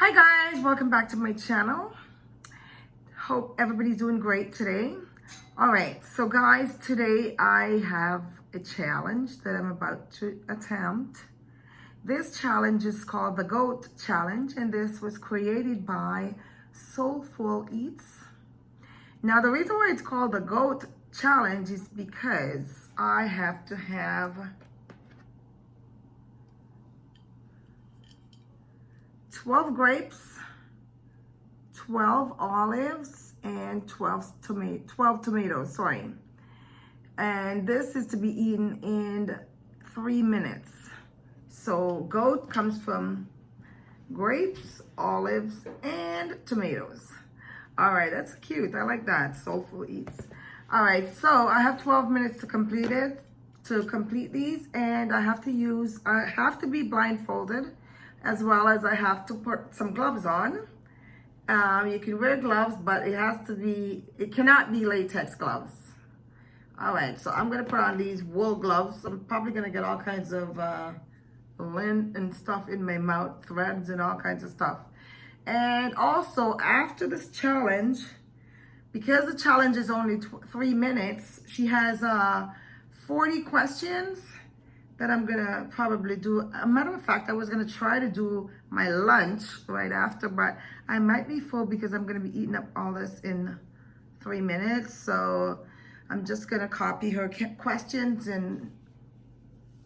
Hi guys, welcome back to my channel. Hope everybody's doing great today. All right, so guys, today I have a challenge that I'm about to attempt. This challenge is called the G.O.A.T challenge, and this was created by Soulful Eats. Now the reason why it's called the G.O.A.T challenge is because I have to have 12 grapes, 12 olives, and 12 tomatoes, sorry. And this is to be eaten in 3 minutes. So G.O.A.T comes from grapes, olives, and tomatoes. All right, that's cute. I like that. Soulful Eats. All right, so I have 12 minutes to complete these, and I have to be blindfolded, as well as I have to put some gloves on. You can wear gloves, but it cannot be latex gloves. All right, so I'm gonna put on these wool gloves. I'm probably gonna get all kinds of lint and stuff in my mouth, threads and all kinds of stuff. And also after this challenge, because the challenge is only 3 minutes, she has 40 questions that I'm gonna probably do. A matter of fact, I was gonna try to do my lunch right after, but I might be full because I'm gonna be eating up all this in 3 minutes. So I'm just gonna copy her questions and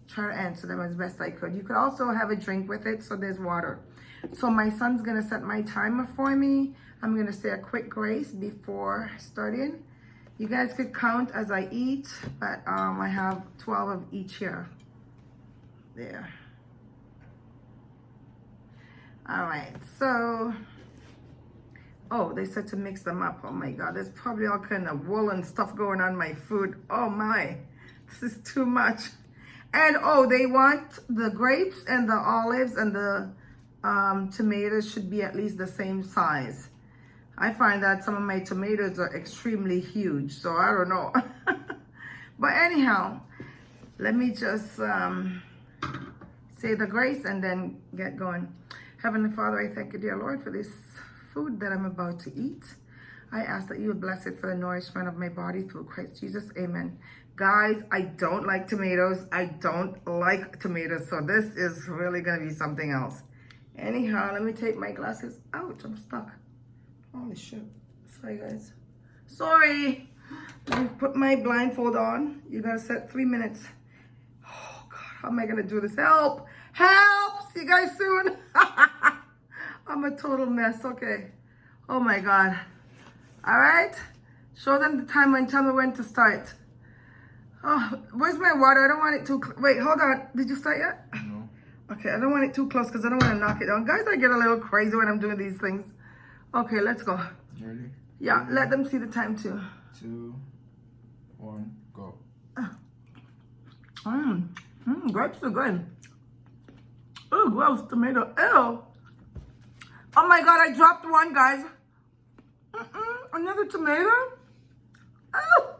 try to answer them as best I could. You could also have a drink with it, so there's water. So my son's gonna set my timer for me. I'm gonna say a quick grace before starting. You guys could count as I eat, but I have 12 of each here. There. All right, so, oh, they said to mix them up. Oh my God, there's probably all kind of woolen stuff going on my food. Oh my, this is too much. And oh, they want the grapes and the olives and the tomatoes should be at least the same size. I find that some of my tomatoes are extremely huge, so I don't know. But anyhow, let me just say the grace and then get going. Heavenly Father, I thank you, dear Lord, for this food that I'm about to eat. I ask that you would bless it for the nourishment of my body through Christ Jesus. Amen. Guys, I don't like tomatoes. So this is really going to be something else. Anyhow, let me take my glasses. Ouch, I'm stuck. Holy shit. Sorry, guys. Sorry. Let me put my blindfold on. You got to set 3 minutes. Oh, God. How am I going to do this? Help. Help. See you guys soon. I'm a total mess. Okay. Oh, my God. All right. Show them the timer and tell me when to start. Oh, where's my water? I don't want it too... Wait, hold on. Did you start yet? No. Okay, I don't want it too close because I don't want to knock it down. Guys, I get a little crazy when I'm doing these things. Okay, let's go. You ready? Yeah, let them see the time too. 2, 1, go. Grapes are good. Oh, gross tomato. Ew. Oh my God, I dropped one, guys. Another tomato? Oh.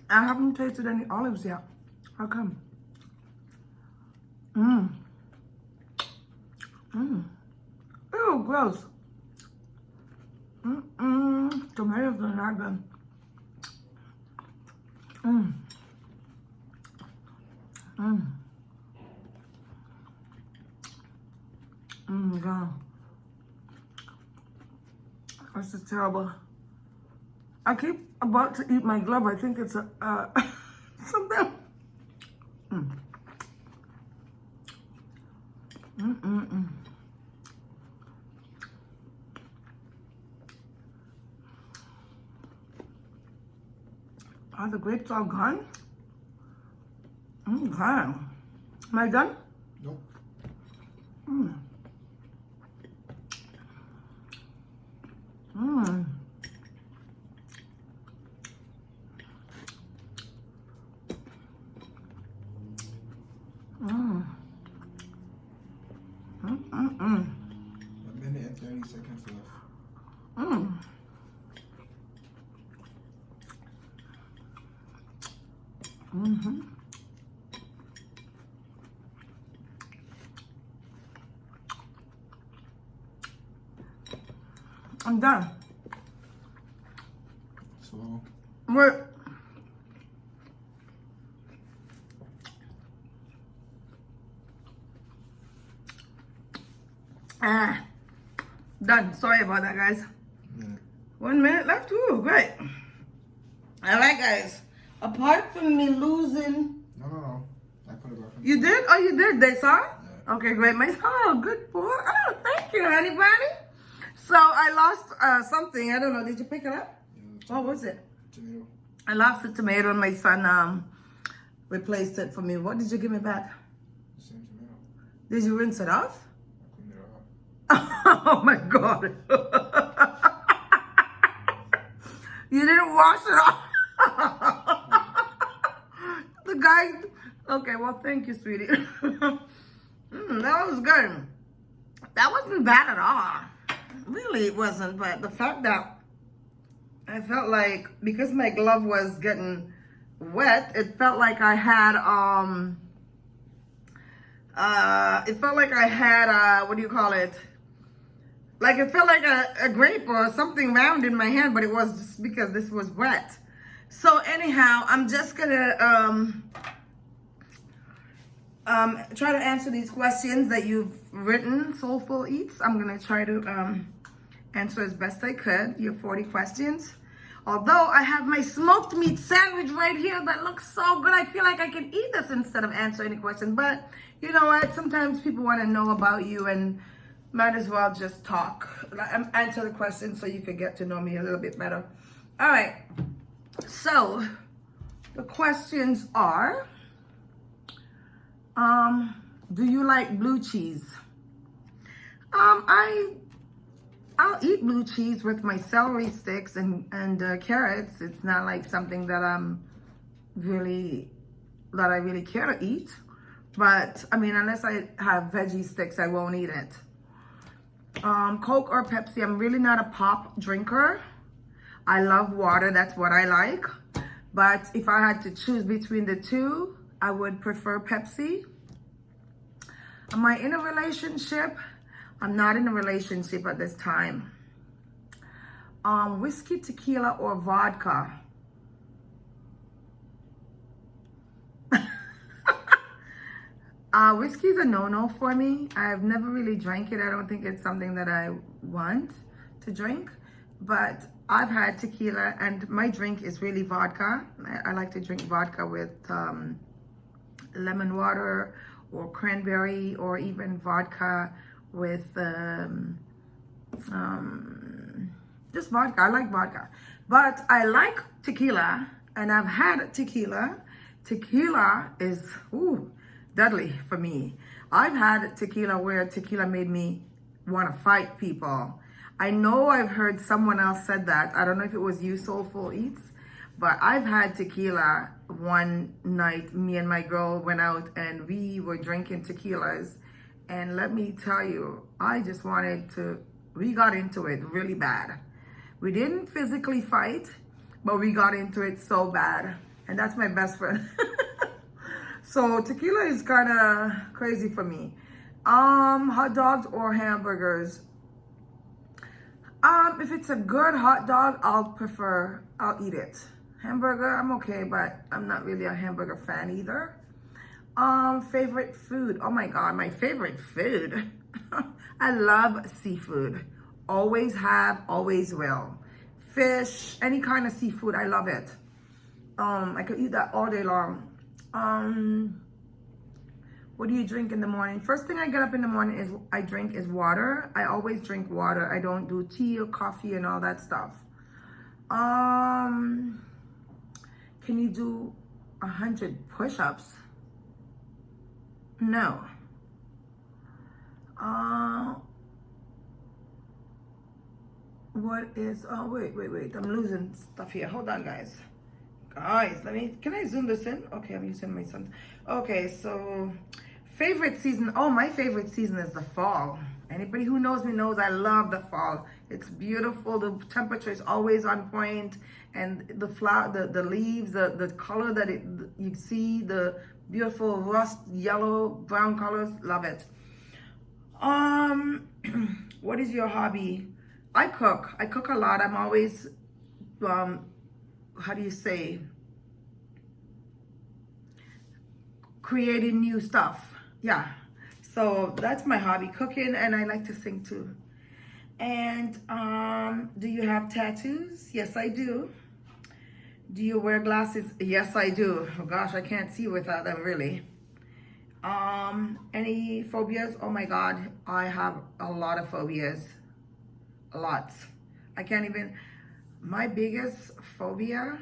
I haven't tasted any olives yet. How come? Ew, gross. Tomatoes are not good. God. This is terrible. I keep about to eat my glove. I think it's a something. Are the grapes all gone? Okay. Am I done? Nope. A minute and 30 seconds left. Mm-hmm. I'm done. Slow. Wait. Done. Sorry about that, guys. Yeah. 1 minute left. Ooh, great. All right, guys. Apart from me losing, No. I put it back in. you did? Oh, you did. They saw? Yeah. Okay, great. Oh, good boy. Oh, thank you, honey bunny. So I lost something. I don't know. Did you pick it up? Yeah, What was it? tomato. I lost the tomato, and my son replaced it for me. What did you give me back? The same tomato. Did you rinse it off? I cleaned it off. Oh my God. You didn't wash it off. The guy, okay, well, thank you, sweetie. That was good. That wasn't bad at all. Really, it wasn't, but the fact that I felt like, because my glove was getting wet, it felt like I had, what do you call it? Like it felt like a grape or something round in my hand, but it was just because this was wet. So anyhow, I'm just gonna try to answer these questions that you've written, Soulful Eats. I'm gonna try to answer as best I could your 40 questions. Although I have my smoked meat sandwich right here that looks so good, I feel like I can eat this instead of answer any questions. But you know what? Sometimes people want to know about you, and might as well just talk. Answer the questions so you can get to know me a little bit better. All right. So the questions are, do you like blue cheese? I'll eat blue cheese with my celery sticks and carrots. It's not like something that I really care to eat. But I mean, unless I have veggie sticks, I won't eat it. Coke or Pepsi? I'm really not a pop drinker. I love water. That's what I like. But if I had to choose between the two, I would prefer Pepsi. Am I in a relationship? I'm not in a relationship at this time. Whiskey, tequila, or vodka? Whiskey is a no-no for me. I've never really drank it. I don't think it's something that I want to drink. But I've had tequila, and my drink is really vodka. I like to drink vodka with lemon water or cranberry, or even vodka with just vodka. I like vodka. But I like tequila, and I've had tequila. Tequila is deadly for me. I've had tequila where tequila made me want to fight people. I know I've heard someone else said that. I don't know if it was you, Soulful Eats, but I've had tequila one night. Me and my girl went out and we were drinking tequilas. And let me tell you, we got into it really bad. We didn't physically fight, but we got into it so bad. And that's my best friend. So tequila is kind of crazy for me. Hot dogs or hamburgers? If it's a good hot dog, I'll eat it. Hamburger, I'm okay, but I'm not really a hamburger fan either. Favorite food? Oh my God, my favorite food. I love seafood. Always have, always will. Fish, any kind of seafood, I love it. I could eat that all day long. What do you drink in the morning? First thing I get up in the morning I drink is water. I always drink water. I don't do tea or coffee and all that stuff. Can you do 100 push-ups? No. Wait. I'm losing stuff here. Hold on, guys. Guys, can I zoom this in? Okay, I'm using my son. Okay, so favorite season. Oh, my favorite season is the fall. Anybody who knows me knows I love the fall. It's beautiful. The temperature is always on point, and the flower, the leaves, the color that you see the beautiful rust, yellow, brown colors. Love it. What is your hobby? I cook. I cook a lot. I'm always, how do you say, creating new stuff. Yeah. So that's my hobby, cooking, and I like to sing too. And do you have tattoos? Yes, I do. Do you wear glasses? Yes, I do. Oh gosh, I can't see without them really. Any phobias? Oh my God, I have a lot of phobias. A lot. I can't even. My biggest phobia,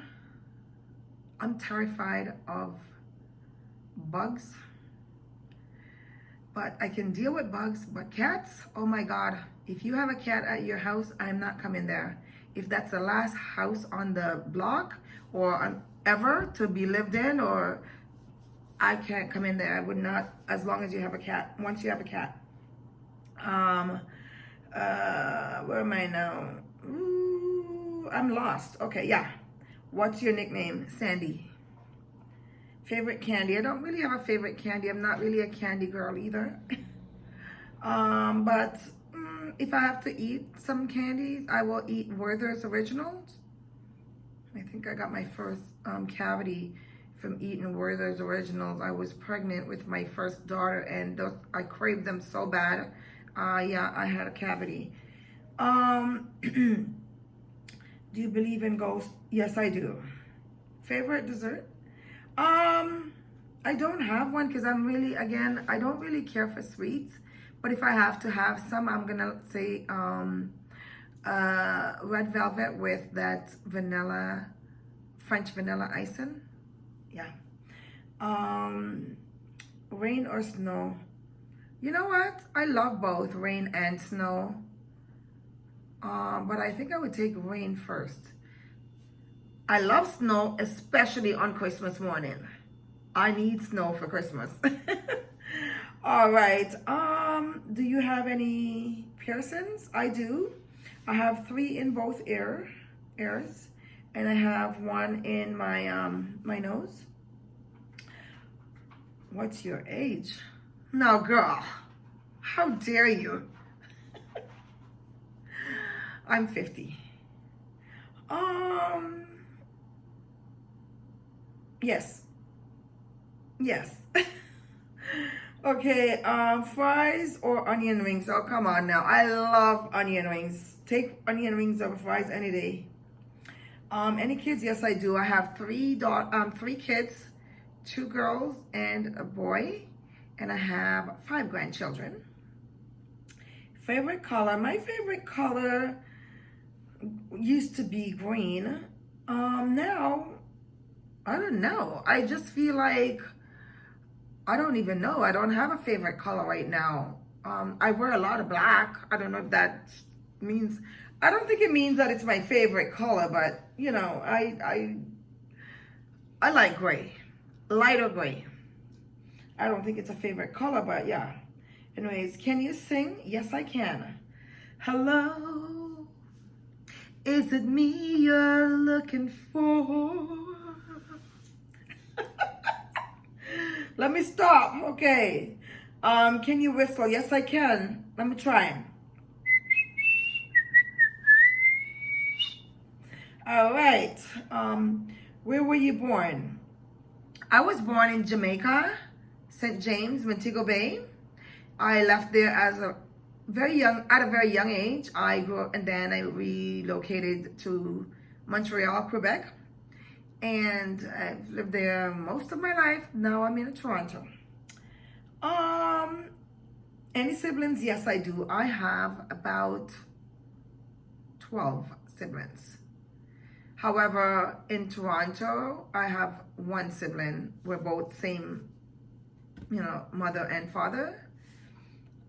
I'm terrified of bugs. But I can deal with bugs. But cats, oh my God. If you have a cat at your house, I'm not coming there. If that's the last house on the block or ever to be lived in, or I can't come in there. I would not, as long as you have a cat, once you have a cat. Where am I now? Ooh, I'm lost. Okay, yeah. What's your nickname? Sandy. Favorite candy? I don't really have a favorite candy. I'm not really a candy girl either. But if I have to eat some candies, I will eat Werther's Originals. I think I got my first cavity from eating Werther's Originals. I was pregnant with my first daughter, and I craved them so bad. Yeah, I had a cavity. Do you believe in ghosts? Yes, I do. Favorite dessert? I don't have one because I'm really, again, I don't really care for sweets. But if I have to have some, I'm gonna say red velvet with that vanilla, French vanilla icing. Yeah. Rain or snow? You know what? I love both rain and snow. But I think I would take rain first. I love snow, especially on Christmas morning. I need snow for Christmas. All right. Do you have any piercings? I do. I have 3 in both ears, and I have 1 in my my nose. What's your age? No, girl. How dare you? I'm 50. Yes. Yes. Okay, fries or onion rings? Oh, come on now. I love onion rings. Take onion rings over fries any day. Any kids? Yes, I do. I have 3 kids, 2 girls and a boy, and I have 5 grandchildren. Favorite color? My favorite color used to be green. Now, I don't know. I just feel like, I don't even know. I don't have a favorite color right now. I wear a lot of black. I don't know if that means, I don't think it means that it's my favorite color, but you know, I like gray, lighter gray. I don't think it's a favorite color, but yeah. Anyways, can you sing? Yes, I can. Hello, is it me you're looking for? Let me stop. Okay. Can you whistle? Yes, I can. Let me try. All right. Where were you born? I was born in Jamaica, St. James, Montego Bay. I left there as a very young age. I grew up, and then I relocated to Montreal, Quebec. And I've lived there most of my life. Now I'm in Toronto. Any siblings? Yes, I do. I have about 12 siblings. However, in Toronto, I have 1 sibling. We're both same, mother and father.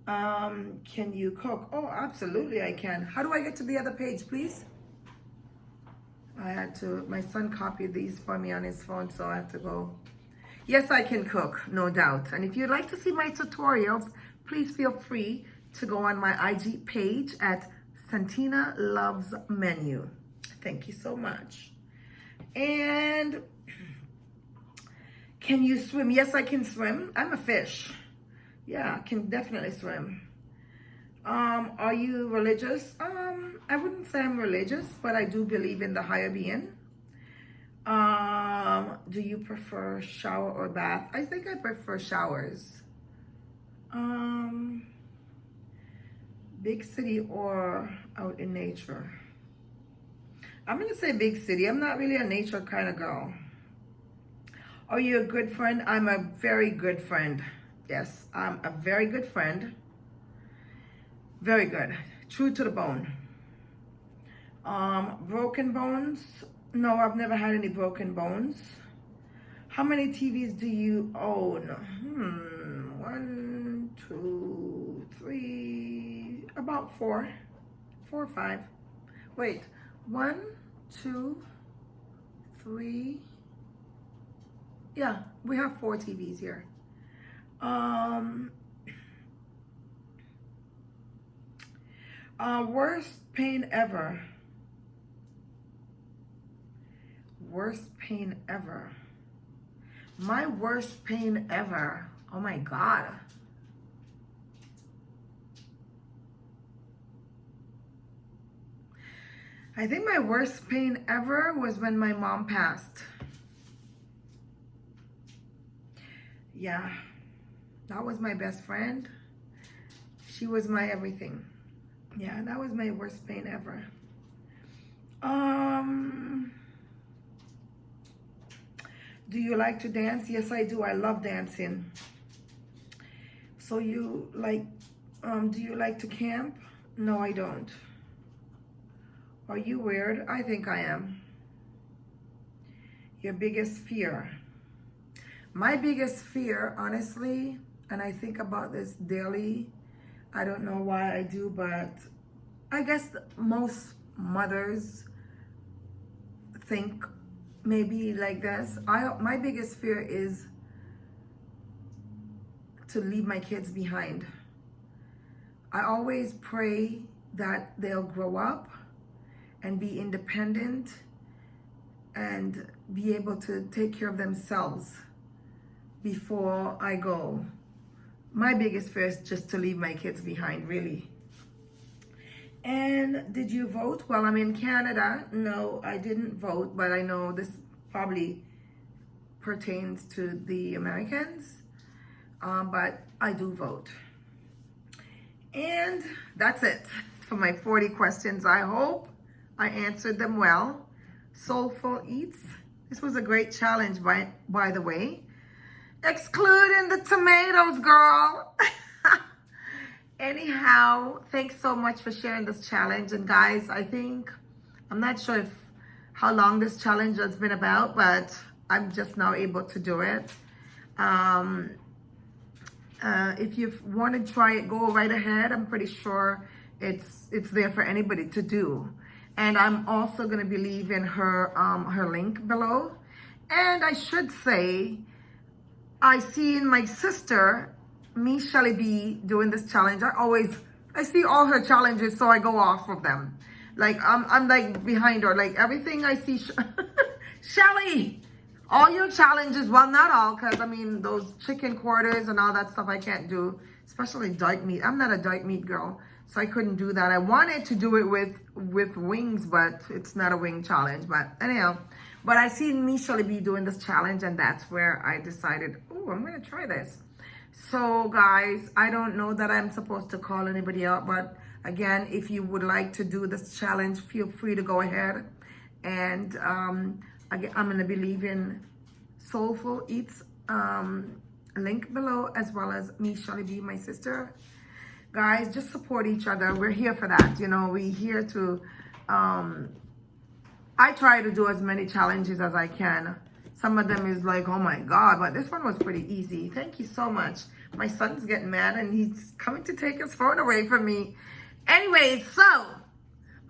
Can you cook? Oh, absolutely I can. How do I get to the other page, please? My son copied these for me on his phone, so I have to go. Yes, I can cook, no doubt. And if you'd like to see my tutorials, please feel free to go on my IG page at Santinaluv's Menu. Thank you so much. And Can you swim? Yes, I can swim. I'm a fish. Yeah, I can definitely swim. Are you religious? I wouldn't say I'm religious, but I do believe in the higher being. Do you prefer shower or bath? I think I prefer showers. Big city or out in nature? I'm gonna say big city. I'm not really a nature kind of girl. Are you a good friend? I'm a very good friend. Yes, I'm a very good friend. Very good. True to the bone. Broken bones? No, I've never had any broken bones. How many TVs do you own? 1, 2, 3, about 4. 4 or 5. Wait, 1, 2, 3. Yeah, we have 4 TVs here. Worst pain ever. Worst pain ever. My worst pain ever. Oh my God. I think my worst pain ever was when my mom passed. Yeah, that was my best friend. She was my everything. Yeah, that was my worst pain ever. Do you like to dance? Yes, I do. I love dancing. So you like, do you like to camp? No, I don't. Are you weird? I think I am. Your biggest fear? My biggest fear, honestly, and I think about this daily, I don't know why I do, but I guess most mothers think maybe like this. My biggest fear is to leave my kids behind. I always pray that they'll grow up and be independent and be able to take care of themselves before I go. My biggest fear is just to leave my kids behind, really. And did you vote? Well, I'm in Canada. No, I didn't vote, but I know this probably pertains to the Americans. But I do vote. And that's it for my 40 questions. I hope I answered them well. Soulful Eats. This was a great challenge, by the way. Excluding the tomatoes, girl. Anyhow, thanks so much for sharing this challenge. And guys, I'm not sure how long this challenge has been about, but I'm just now able to do it. If you want to try it, go right ahead. I'm pretty sure it's there for anybody to do. And I'm also going to be leaving her link below. And I should say, I seen my sister, Shelly B, doing this challenge. I see all her challenges, so I go off of them. Like I'm like behind her. Like everything I see, Shelly, all your challenges. Well, not all, because I mean those chicken quarters and all that stuff I can't do, especially dark meat. I'm not a dark meat girl, so I couldn't do that. I wanted to do it with wings, but it's not a wing challenge. But anyhow. But I seen Shelly B doing this challenge, and that's where I decided, oh, I'm gonna try this. So guys, I don't know that I'm supposed to call anybody out, but again, if you would like to do this challenge, feel free to go ahead. And again, I'm gonna be leaving Soulful Eats link below, as well as Shelly B, my sister. Guys, just support each other. We're here for that. You know, we're here to I try to do as many challenges as I can. Some of them is like, oh my God, but this one was pretty easy. Thank you so much. My son's getting mad and he's coming to take his phone away from me. Anyway, so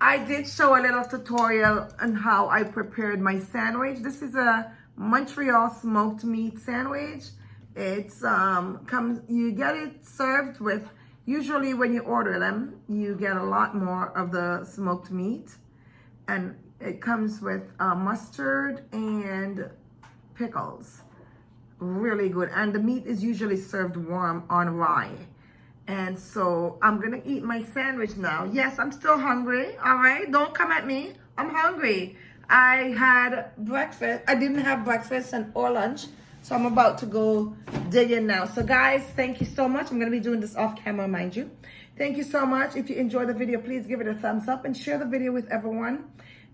I did show a little tutorial on how I prepared my sandwich. This is a Montreal smoked meat sandwich. It's you get it served with, usually when you order them, you get a lot more of the smoked meat, and it comes with mustard and pickles. really good. And the meat is usually served warm on rye. And so I'm gonna eat my sandwich now. Yes, I'm still hungry. All right, don't come at me. I'm hungry. I had breakfast. I didn't have breakfast or lunch, so I'm about to go dig in now. So guys, thank you so much. I'm gonna be doing this off camera, mind you. Thank you so much. If you enjoyed the video, please give it a thumbs up and share the video with everyone.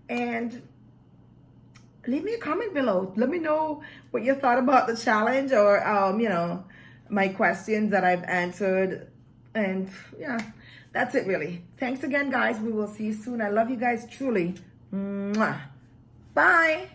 And leave me a comment below. Let me know what you thought about the challenge, or you know, my questions that I've answered. And yeah, that's it really. Thanks again, guys. We will see you soon. I love you guys truly. Mwah. Bye.